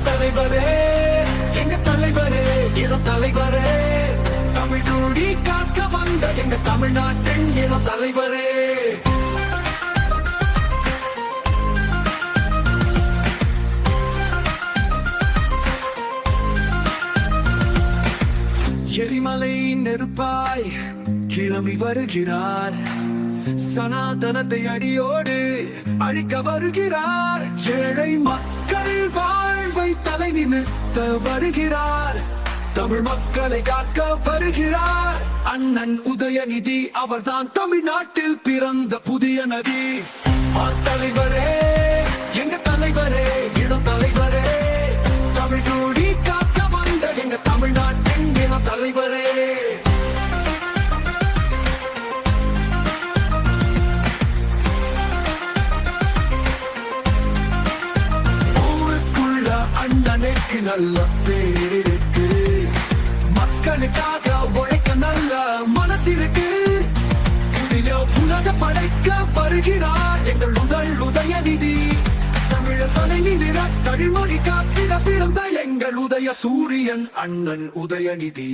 தலைவரே, எங்க தலைவரே, இளம் தலைவரே, தமிழ் கூடி காக்க வந்த எங்க தமிழ்நாட்டின் இளம் தலைவரே. எரிமலை நெருப்பாய் கிளம்பி வருகிறார், சனாதனத்தை அடியோடு அழிக்க வருகிறார். ஏழை மக்கள் வாழ்வை தலை நிமிர்த்த வருகிறார், தமிழ் மக்களை காக்க வருகிறார். அண்ணன் உதயநிதி அவர்தான் தமிழ்நாட்டில் பிறந்த புதிய நதி. தலைவரே, எங்க தலைவரே, இளம் தலைவரே, தமிழ் கூடி காக்க வந்த எங்க தமிழ்நாட்டின் இளம் தலைவரே. அண்ணனுக்கு நல்ல பேருக்கு, மக்களுக்காக உழைக்க நல்ல மனசிற்கு, உலக படைக்க வருகிறார் எங்கள் முதல் உதயநிதி. தமிழர் தலை நிமிர தமிழ்மொழி காத்திட பிறந்த எங்கள் உதய சூரியன் அண்ணன் உதயநிதி.